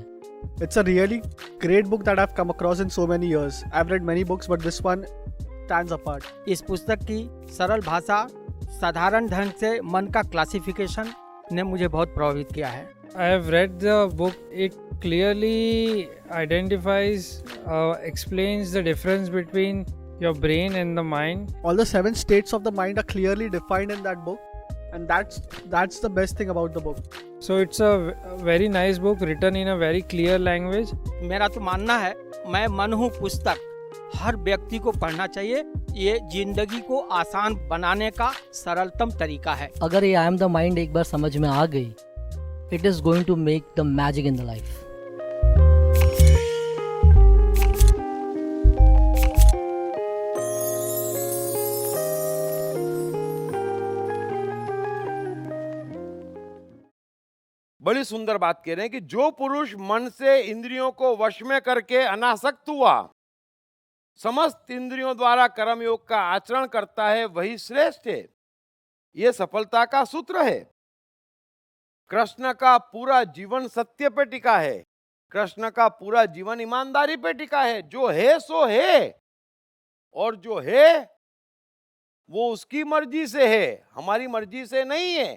It's a really great book that I've come across in so many years. I've read many books, but this one stands apart. इस पुस्तक की सरल भाषा, साधारण ढंग से मन का क्लासिफिकेशन ने मुझे बहुत प्रभावित किया है। I have read the book. It clearly identifies, explains the difference between your brain and the mind. All the 7 states of the mind are clearly defined in that book, and that's the best thing about the book. So it's a very nice book written in a very clear language. मेरा तो मानना है, मैं मन हूँ पुस्तक, हर व्यक्ति को पढ़ना चाहिए। ये जिंदगी को आसान बनाने का सरलतम तरीका है। अगर ये आई एम द माइंड एक बार समझ में आ गई, it is going to make the magic in the life. बड़ी सुंदर बात कह रहे हैं कि जो पुरुष मन से इंद्रियों को वश में करके अनासक्त हुआ, समस्त इंद्रियों द्वारा कर्म योग का आचरण करता है, वही श्रेष्ठ है। यह सफलता का सूत्र है। कृष्ण का पूरा जीवन सत्य पे टिका है। कृष्ण का पूरा जीवन ईमानदारी पे टिका है। जो है सो है, और जो है वो उसकी मर्जी से है, हमारी मर्जी से नहीं है।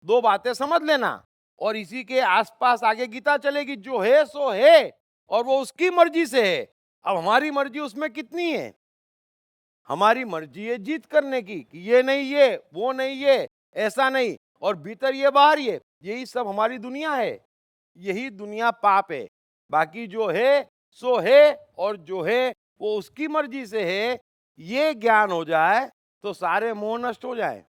2 बातें समझ लेना, और इसी के आसपास आगे गीता चलेगी। जो है सो है और वो उसकी मर्जी से है। अब हमारी मर्जी उसमें कितनी है? हमारी मर्जी है जीत करने की, कि ये नहीं ये, वो नहीं ये, ऐसा नहीं, और भीतर ये बाहर ये। यही सब हमारी दुनिया है। यही दुनिया पाप है। बाकी जो है सो है, और जो है वो उसकी मर्जी से है। ये ज्ञान हो जाए तो सारे मोह नष्ट हो जाए,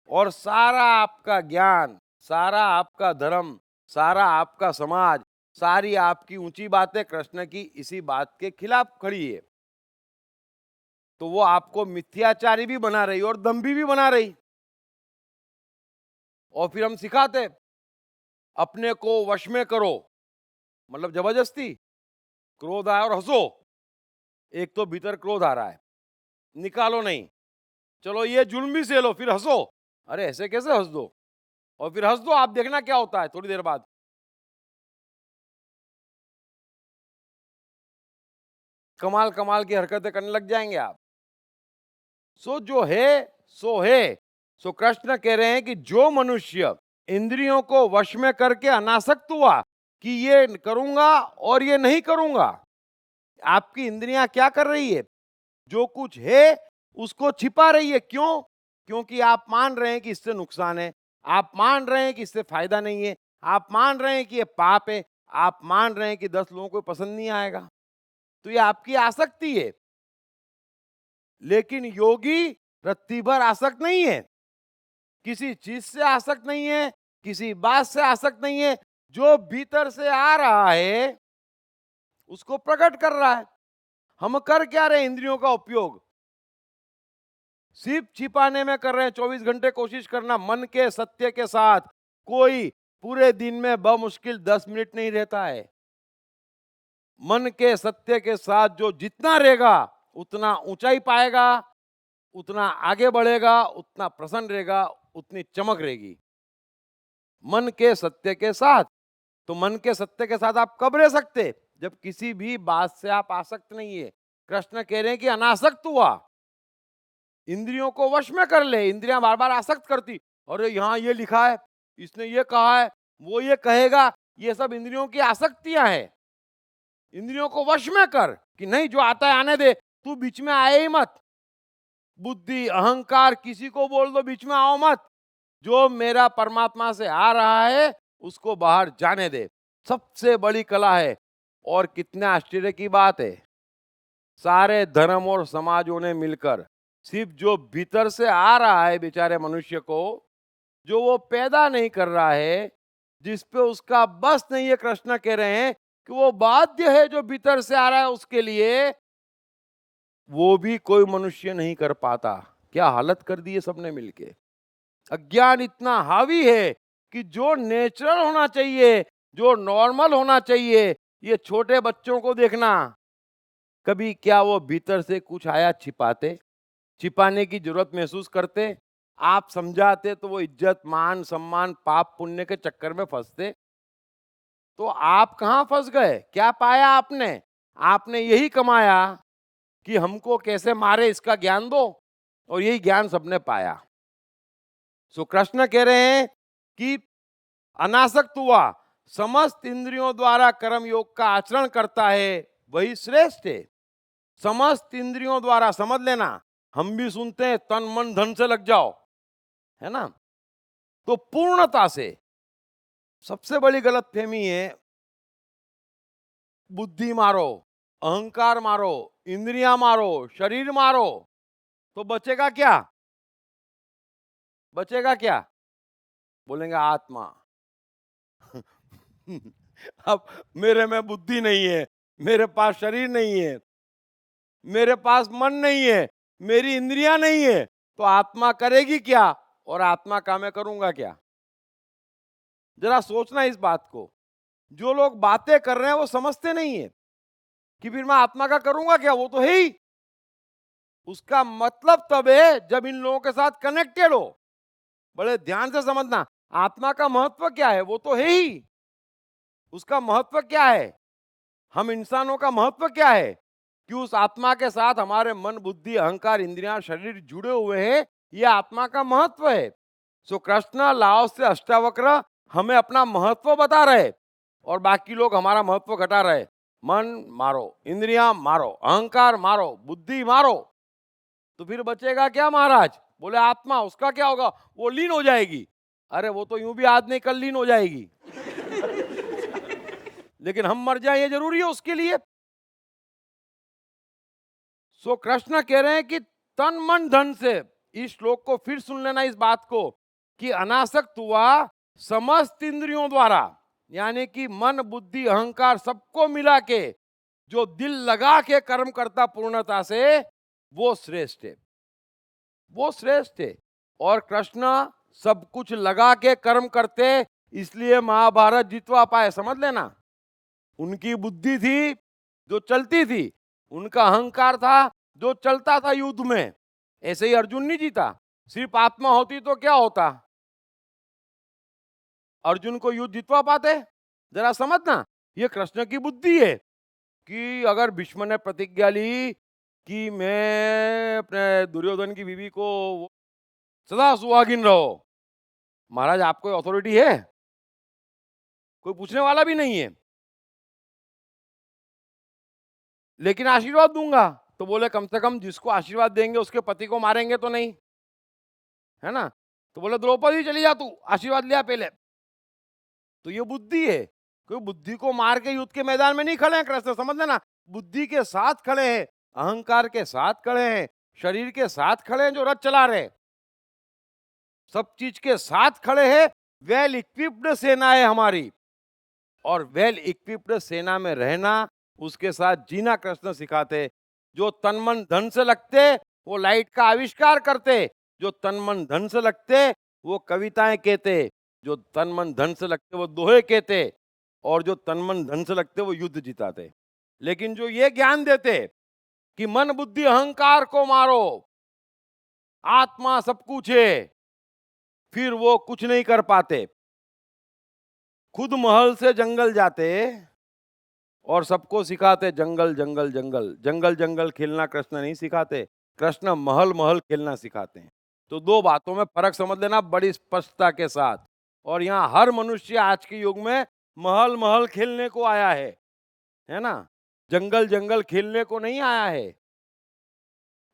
और सारा आपका ज्ञान, सारा आपका धर्म, सारा आपका समाज, सारी आपकी ऊंची बातें कृष्ण की इसी बात के खिलाफ खड़ी है। तो वो आपको मिथ्याचारी भी बना रही और दंभी भी बना रही। और फिर हम सिखाते, अपने को वश में करो, मतलब जबरदस्ती। क्रोध आया और हंसो। एक तो भीतर क्रोध आ रहा है, निकालो नहीं। चलो ये जुल्म भी सह लो, फिर हंसो। अरे ऐसे कैसे हंस दो? और फिर हंस दो, आप देखना क्या होता है थोड़ी देर बाद। कमाल कमाल की हरकतें करने लग जाएंगे आप। सो जो है सो है। सो कृष्ण कह रहे हैं कि जो मनुष्य इंद्रियों को वश में करके अनासक्त हुआ कि ये करूंगा और ये नहीं करूंगा, आपकी इंद्रियां क्या कर रही है? जो कुछ है उसको छिपा रही है। क्यों? क्योंकि आप मान रहे हैं कि इससे नुकसान है, आप मान रहे हैं कि इससे फायदा नहीं है, आप मान रहे हैं कि ये पाप है, आप मान रहे हैं कि 10 लोगों को पसंद नहीं आएगा। तो ये आपकी आसक्ति है। लेकिन योगी रत्ती भर आसक्त नहीं है, किसी चीज से आसक्त नहीं है, किसी बात से आसक्त नहीं है। जो भीतर से आ रहा है उसको प्रकट कर रहा है। हम कर क्या रहे हैं? इंद्रियों का उपयोग सिर्फ छिपाने में कर रहे हैं। 24 घंटे कोशिश करना मन के सत्य के साथ। कोई पूरे दिन में बमुश्किल 10 मिनट नहीं रहता है। मन के सत्य के साथ जो जितना रहेगा उतना ऊंचाई पाएगा, उतना आगे बढ़ेगा, उतना प्रसन्न रहेगा, उतनी चमक रहेगी। मन के सत्य के साथ। तो मन के सत्य के साथ आप कब रह सकते? जब किसी भी बात से आप आसक्त नहीं है। कृष्ण कह रहे हैं कि अनासक्त हुआ, इंद्रियों को वश में कर ले। इंद्रियां बार बार आसक्त करती, और यहाँ ये लिखा है, इसने ये कहा है, वो ये कहेगा। ये सब इंद्रियों की आसक्तियां हैं। इंद्रियों को वश में कर कि नहीं, जो आता है आने दे, तू बीच में आए ही मत। बुद्धि अहंकार किसी को बोल दो, बीच में आओ मत। जो मेरा परमात्मा से आ रहा है उसको बाहर जाने दे। सबसे बड़ी कला है। और कितने आश्चर्य की बात है, सारे धर्म और समाजों ने मिलकर सिर्फ जो भीतर से आ रहा है बेचारे मनुष्य को, जो वो पैदा नहीं कर रहा है, जिस पे उसका बस नहीं है, कृष्ण कह रहे हैं कि वो बाध्य है जो भीतर से आ रहा है उसके लिए, वो भी कोई मनुष्य नहीं कर पाता। क्या हालत कर दी है सबने मिलके। अज्ञान इतना हावी है कि जो नेचुरल होना चाहिए, जो नॉर्मल होना चाहिए, ये छोटे बच्चों को देखना, कभी क्या वो भीतर से कुछ आया छिपाते, छिपाने की जरूरत महसूस करते, आप समझाते तो वो इज्जत मान सम्मान पाप पुण्य के चक्कर में फंसते। तो आप कहाँ फंस गए? क्या पाया आपने? आपने यही कमाया कि हमको कैसे मारे इसका ज्ञान दो, और यही ज्ञान सबने पाया। सो कृष्ण कह रहे हैं कि अनासक्त हुआ समस्त इंद्रियों द्वारा कर्म योग का आचरण करता है, वही श्रेष्ठ है। समस्त इंद्रियों द्वारा, समझ लेना, हम भी सुनते हैं तन मन धन से लग जाओ, है ना? तो पूर्णता से। सबसे बड़ी गलतफहमी है बुद्धि मारो, अहंकार मारो, इंद्रियां मारो, शरीर मारो, तो बचेगा क्या? बचेगा क्या? बोलेंगे आत्मा। अब मेरे में बुद्धि नहीं है, मेरे पास शरीर नहीं है, मेरे पास मन नहीं है, मेरी इंद्रियां नहीं है, तो आत्मा करेगी क्या और आत्मा का मैं करूंगा क्या? जरा सोचना इस बात को। जो लोग बातें कर रहे हैं वो समझते नहीं है कि फिर मैं आत्मा का करूंगा क्या, वो तो है ही। उसका मतलब तब है जब इन लोगों के साथ कनेक्टेड हो। बड़े ध्यान से समझना, आत्मा का महत्व क्या है, वो तो है ही। उसका महत्व क्या है? हम इंसानों का महत्व क्या है कि उस आत्मा के साथ हमारे मन बुद्धि अहंकार इंद्रियां शरीर जुड़े हुए हैं, ये आत्मा का महत्व है। सो कृष्ण लाओस से अष्टावक्र हमें अपना महत्व बता रहे और बाकी लोग हमारा महत्व घटा रहे। मन मारो, इंद्रियां मारो, अहंकार मारो, बुद्धि मारो, तो फिर बचेगा क्या महाराज? बोले आत्मा, उसका क्या होगा? वो लीन हो जाएगी। अरे वो तो यूं भी आज नहीं कल लीन हो जाएगी। लेकिन हम मर जाए ये जरूरी है उसके लिए? सो कृष्ण कह रहे हैं कि तन मन धन से, इस श्लोक को फिर सुन लेना इस बात को, कि अनासक्त हुआ समस्त इंद्रियों द्वारा, यानी कि मन बुद्धि अहंकार सबको मिला के जो दिल लगा के कर्म करता पूर्णता से, वो श्रेष्ठ है। वो श्रेष्ठ है। और कृष्ण सब कुछ लगा के कर्म करते, इसलिए महाभारत जितवा पाए। समझ लेना, उनकी बुद्धि थी जो चलती थी, उनका अहंकार था जो चलता था युद्ध में। ऐसे ही अर्जुन नहीं जीता। सिर्फ आत्मा होती तो क्या होता? अर्जुन को युद्ध जितवा पाते? जरा समझना, ये कृष्ण की बुद्धि है कि अगर भीष्म ने प्रतिज्ञा ली कि मैं अपने दुर्योधन की बीवी को सदा सुहागिन रहो, महाराज आपको अथॉरिटी है? कोई पूछने वाला भी नहीं है। लेकिन आशीर्वाद दूंगा, तो बोले कम से कम जिसको आशीर्वाद देंगे उसके पति को मारेंगे तो नहीं, है ना? तो बोले द्रौपदी चली जा, तू आशीर्वाद लिया पहले। तो ये बुद्धि है। कोई बुद्धि को मार के युद्ध के मैदान में नहीं खड़े हैं कृष्ण, समझ लेना। बुद्धि के साथ खड़े हैं, अहंकार के साथ खड़े हैं, शरीर के साथ खड़े हैं जो रथ चला रहे, सब चीज के साथ खड़े हैं। वेल इक्विप्ड सेना है हमारी, और वेल इक्विप्ड सेना में रहना, उसके साथ जीना कृष्ण सिखाते। जो तन मन धन से लगते वो लाइट का आविष्कार करते, जो तन मन धन से लगते वो कविताएं कहते, जो तन मन धन से लगते वो दोहे कहते, और जो तन मन धन से लगते वो युद्ध जिताते। लेकिन जो ये ज्ञान देते कि मन बुद्धि अहंकार को मारो, आत्मा सब कुछ है, फिर वो कुछ नहीं कर पाते। खुद महल से जंगल जाते और सबको सिखाते जंगल जंगल जंगल जंगल जंगल खेलना कृष्ण नहीं सिखाते, कृष्ण महल महल खेलना सिखाते हैं। तो दो बातों में फर्क समझ लेना बड़ी स्पष्टता के साथ। और यहाँ हर मनुष्य आज के युग में महल महल खेलने को आया है ना? जंगल जंगल खेलने को नहीं आया है,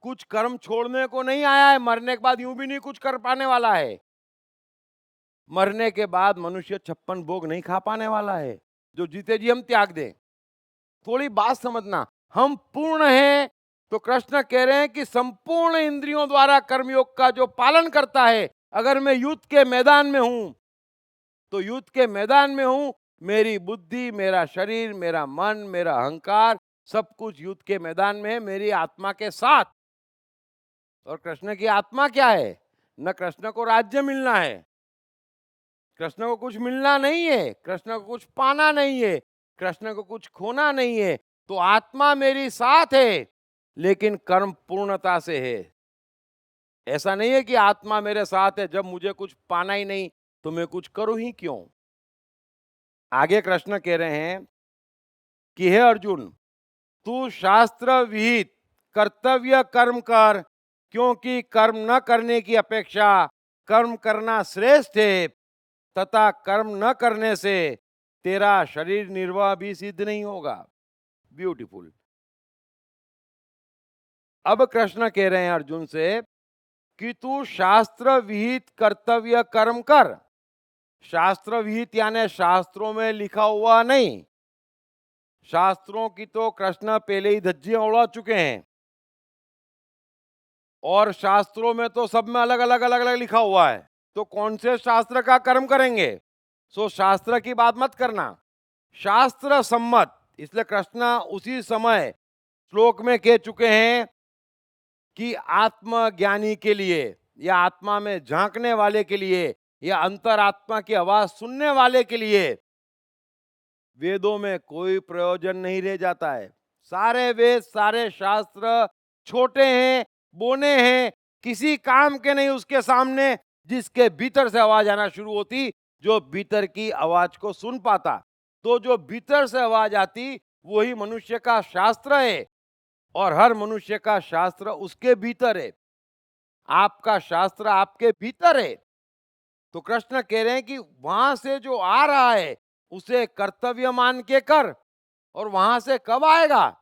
कुछ कर्म छोड़ने को नहीं आया है। मरने के बाद यूं भी नहीं कुछ कर पाने वाला है। मरने के बाद मनुष्य 56 भोग नहीं खा पाने वाला है। जो जीते जी हम त्याग दें। थोड़ी बात समझना, हम पूर्ण हैं तो कृष्ण कह रहे हैं कि संपूर्ण इंद्रियों द्वारा कर्मयोग का जो पालन करता है, अगर मैं युद्ध के मैदान में हूं तो युद्ध के मैदान में हूं, मेरी बुद्धि मेरा शरीर मेरा मन मेरा अहंकार सब कुछ युद्ध के मैदान में है मेरी आत्मा के साथ। और कृष्ण की आत्मा क्या है? न कृष्ण को राज्य मिलना है, कृष्ण को कुछ मिलना नहीं है, कृष्ण को कुछ पाना नहीं है, कृष्ण को कुछ खोना नहीं है। तो आत्मा मेरी साथ है, लेकिन कर्म पूर्णता से है। ऐसा नहीं है कि आत्मा मेरे साथ है, जब मुझे कुछ पाना ही नहीं तो मैं कुछ करूं ही क्यों। आगे कृष्ण कह रहे हैं कि हे अर्जुन, तू शास्त्र विहित कर्तव्य कर्म कर, क्योंकि कर्म न करने की अपेक्षा कर्म करना श्रेष्ठ है, तथा कर्म न करने से तेरा शरीर निर्वाह भी सिद्ध नहीं होगा। ब्यूटीफुल। अब कृष्ण कह रहे हैं अर्जुन से कि तू शास्त्र विहित कर्तव्य कर्म कर। शास्त्र विहित यानी शास्त्रों में लिखा हुआ नहीं। शास्त्रों की तो कृष्ण पहले ही धज्जियां उड़ा चुके हैं, और शास्त्रों में तो सब में अलग अलग अलग अलग लिखा हुआ है। तो कौन से शास्त्र का कर्म करेंगे? सो शास्त्र की बात मत करना, शास्त्र सम्मत। इसलिए कृष्ण उसी समय श्लोक में कह चुके हैं कि आत्मज्ञानी के लिए या आत्मा में झांकने वाले के लिए या अंतरात्मा की आवाज सुनने वाले के लिए वेदों में कोई प्रयोजन नहीं रह जाता है। सारे वेद सारे शास्त्र छोटे हैं, बोने हैं, किसी काम के नहीं उसके सामने, जिसके भीतर से आवाज आना शुरू होती, जो भीतर की आवाज को सुन पाता। तो जो भीतर से आवाज आती वही मनुष्य का शास्त्र है, और हर मनुष्य का शास्त्र उसके भीतर है। आपका शास्त्र आपके भीतर है। तो कृष्ण कह रहे हैं कि वहां से जो आ रहा है उसे कर्तव्य मान के कर। और वहां से कब आएगा?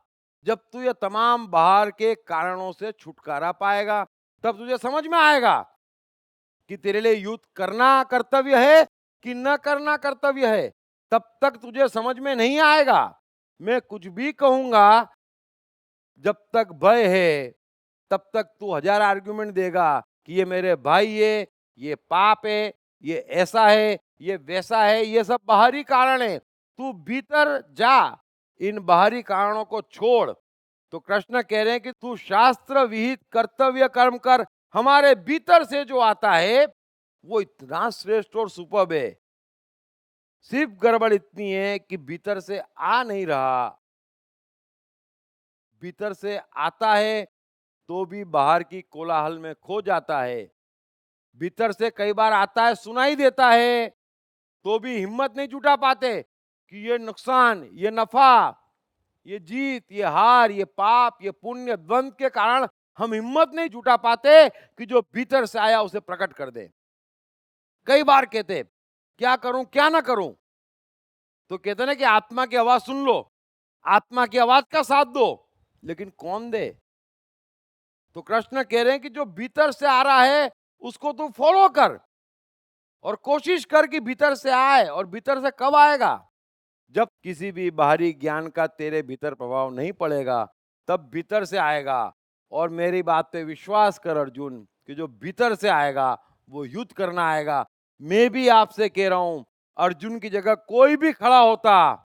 जब तू ये तमाम बाहर के कारणों से छुटकारा पाएगा, तब तुझे समझ में आएगा कि तेरे लिए युद्ध करना कर्तव्य है कि न करना कर्तव्य है। तब तक तुझे समझ में नहीं आएगा। मैं कुछ भी कहूंगा, जब तक भय है तब तक तू हजार आर्गुमेंट देगा कि ये मेरे भाई है, ये पाप है, ये ऐसा है, ये वैसा है। ये सब बाहरी कारण है। तू भीतर जा, इन बाहरी कारणों को छोड़। तो कृष्ण कह रहे हैं कि तू शास्त्र विहित कर्तव्य कर्म कर। हमारे भीतर से जो आता है वो इतना श्रेष्ठ और सुपर्ब है। सिर्फ गड़बड़ इतनी है कि भीतर से आ नहीं रहा। भीतर से आता है तो भी बाहर की कोलाहल में खो जाता है। भीतर से कई बार आता है, सुनाई देता है, तो भी हिम्मत नहीं जुटा पाते कि ये नुकसान, ये नफा, ये जीत, ये हार, ये पाप, ये पुण्य, द्वंद के कारण हम हिम्मत नहीं जुटा पाते कि जो भीतर से आया उसे प्रकट कर दे। कई बार कहते क्या करूं क्या ना करूं, तो कहते ना कि आत्मा की आवाज सुन लो, आत्मा की आवाज का साथ दो, लेकिन कौन दे? तो कृष्ण कह रहे हैं कि जो भीतर से आ रहा है उसको तू फॉलो कर और कोशिश कर कि भीतर से आए। और भीतर से कब आएगा? जब किसी भी बाहरी ज्ञान का तेरे भीतर प्रभाव नहीं पड़ेगा, तब भीतर से आएगा। और मेरी बात पे विश्वास कर अर्जुन, कि जो भीतर से आएगा वो युद्ध करना आएगा। मैं भी आपसे कह रहा हूं, अर्जुन की जगह कोई भी खड़ा होता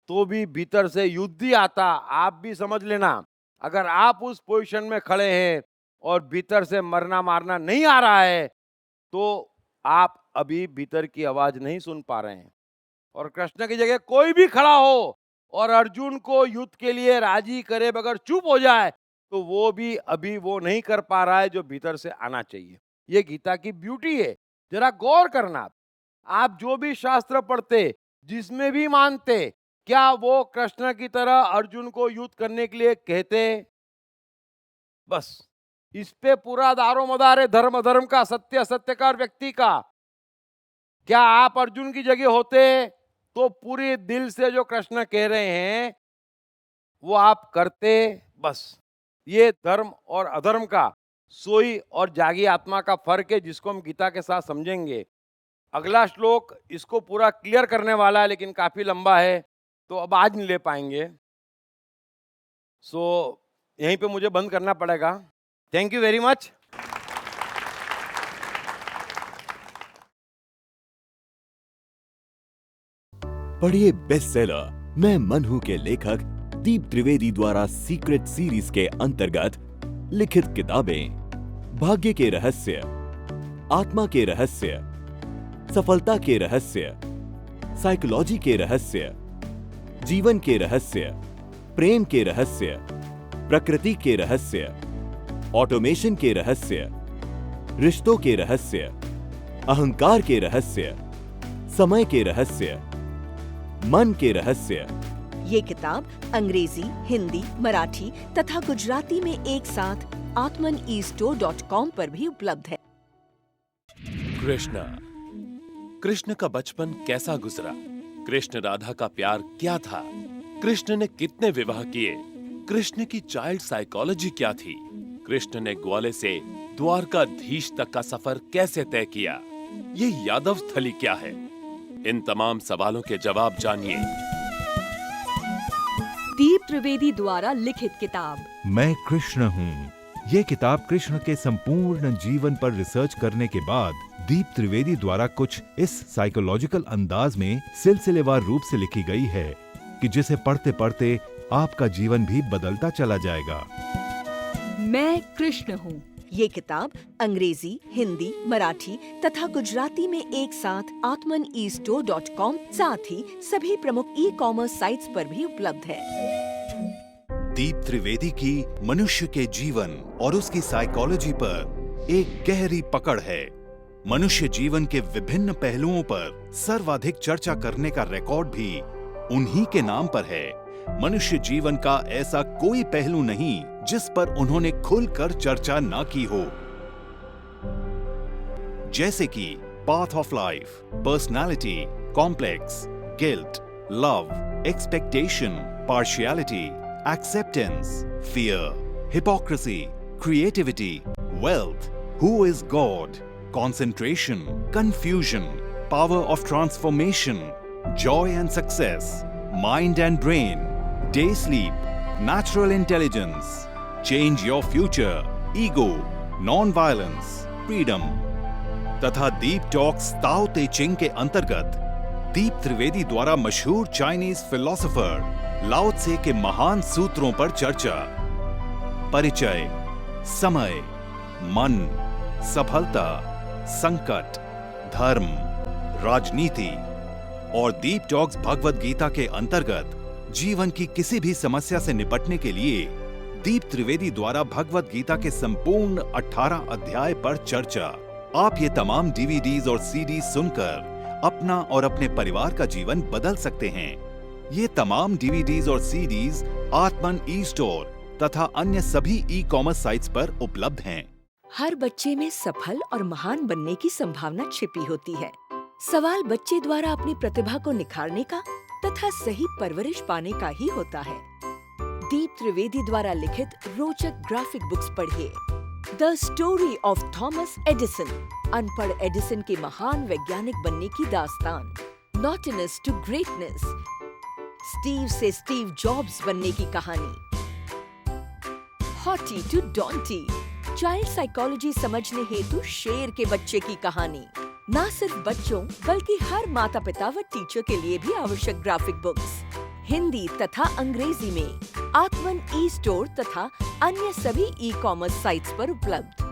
तो भी भीतर से युद्ध ही आता। आप भी समझ लेना, अगर आप उस पोजीशन में खड़े हैं और भीतर से मरना मारना नहीं आ रहा है, तो आप अभी भीतर की आवाज नहीं सुन पा रहे हैं। और कृष्ण की जगह कोई भी खड़ा हो और अर्जुन को युद्ध के लिए राजी करे बगैर चुप हो जाए, तो वो भी अभी वो नहीं कर पा रहा है जो भीतर से आना चाहिए। ये गीता की ब्यूटी है। जरा गौर करना, आप जो भी शास्त्र पढ़ते, जिसमें भी मानते, क्या वो कृष्ण की तरह अर्जुन को युद्ध करने के लिए कहते? बस इस पे पूरा दारो मदार है, धर्म धर्म का, सत्य सत्य का और व्यक्ति का। क्या आप अर्जुन की जगह होते तो पूरे दिल से जो कृष्ण कह रहे हैं वो आप करते? बस ये धर्म और अधर्म का, सोई और जागी आत्मा का फर्क है, जिसको हम गीता के साथ समझेंगे। अगला श्लोक इसको पूरा क्लियर करने वाला है, लेकिन काफी लंबा है, तो अब आज नहीं ले पाएंगे। सो यहीं पे मुझे बंद करना पड़ेगा। Thank you very much. पढ़िए बेस्टसेलर मैं मन हूं के लेखक दीप त्रिवेदी द्वारा सीक्रेट सीरीज के अंतर्गत लिखित किताबें भाग्य के रहस्य, आत्मा के रहस्य, सफलता के रहस्य, साइकोलॉजी के रहस्य, जीवन के रहस्य, प्रेम के रहस्य, प्रकृति के रहस्य, ऑटोमेशन के रहस्य, रिश्तों के रहस्य, अहंकार के रहस्य, समय के रहस्य, मन के रहस्य। ये किताब अंग्रेजी, हिंदी, मराठी तथा गुजराती में एक साथ atmanestore.com पर भी उपलब्ध है। कृष्ण का बचपन कैसा गुजरा? कृष्ण राधा का प्यार क्या था? कृष्ण ने कितने विवाह किए? कृष्ण की चाइल्ड साइकोलॉजी क्या थी? कृष्ण ने ग्वाले से द्वारकाधीश तक का सफर कैसे तय किया? ये यादव स्थली क्या है? इन तमाम सवालों के जवाब जानिए। दीप त्रिवेदी द्वारा लिखित किताब मैं कृष्ण हूँ। ये किताब कृष्ण के संपूर्ण जीवन पर रिसर्च करने के बाद दीप त्रिवेदी द्वारा कुछ इस साइकोलॉजिकल अंदाज में सिलसिलेवार रूप से लिखी गई है कि जिसे पढ़ते पढ़ते आपका जीवन भी बदलता चला जाएगा। मैं कृष्ण हूँ। ये किताब अंग्रेजी, हिंदी, मराठी तथा गुजराती में एक साथ atmanestore.com साथ ही सभी प्रमुख ई-कॉमर्स साइट्स पर भी उपलब्ध है। दीप त्रिवेदी की मनुष्य के जीवन और उसकी साइकोलॉजी पर एक गहरी पकड़ है। मनुष्य जीवन के विभिन्न पहलुओं पर सर्वाधिक चर्चा करने का रिकॉर्ड भी उन्हीं के नाम पर है। मनुष्य जीवन का ऐसा कोई पहलू नहीं जिस पर उन्होंने खुलकर चर्चा ना की हो, जैसे कि path of life, personality, complex, guilt, love, expectation, partiality, acceptance, fear, hypocrisy, creativity, wealth, who is God, concentration, confusion, power of transformation, joy and success, mind and brain, day sleep, natural intelligence, change your future, ego, non-violence, freedom तथा दीप talks ताओ ते चिंग के अंतर्गत दीप त्रिवेदी द्वारा मशहूर Chinese philosopher लाओ त्से के महान सूत्रों पर चर्चा, परिचय, समय, मन, सफलता, संकट, धर्म, राजनीति और दीप टॉक्स भगवत गीता के अंतर्गत जीवन की किसी भी समस्या से निपटने के लिए दीप त्रिवेदी द्वारा भगवत गीता के संपूर्ण 18 अध्याय पर चर्चा। आप ये तमाम डीवीडीज और सीडी सुनकर अपना और अपने परिवार का जीवन बदल सकते हैं। ये तमाम डीवीडीज और सीडीज आत्मन ई स्टोर तथा अन्य सभी ई-कॉमर्स साइट्स पर उपलब्ध हैं। हर बच्चे में सफल और महान बनने की संभावना छिपी होती है। सवाल बच्चे द्वारा अपनी प्रतिभा को निखारने का तथा सही परवरिश पाने का ही होता है। दीप त्रिवेदी द्वारा लिखित रोचक ग्राफिक बुक्स पढ़िए। The story of Thomas Edison, अनपढ़ एडिसन के महान वैज्ञानिक बनने की दास्तान। नॉटिनेस टू ग्रेटनेस, स्टीव से स्टीव जॉब्स बनने की कहानी। हॉटी टू डॉन्टी, चाइल्ड साइकोलॉजी समझने हेतु शेर के बच्चे की कहानी। न सिर्फ बच्चों बल्कि हर माता पिता व टीचर के लिए भी आवश्यक ग्राफिक बुक्स हिंदी तथा अंग्रेजी में आत्मन ई स्टोर तथा अन्य सभी ई-कॉमर्स साइट्स पर उपलब्ध।